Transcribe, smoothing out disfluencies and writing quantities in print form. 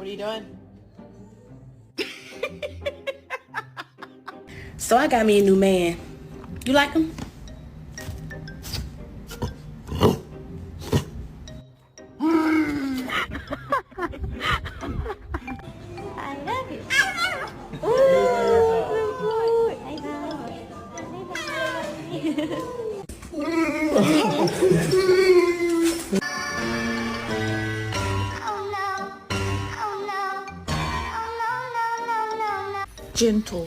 What are you doing? So I got me a new man. You like him? I love you. Ooh, I love you. Oh no. Oh no. Oh no, no, no, no, no. Gentle.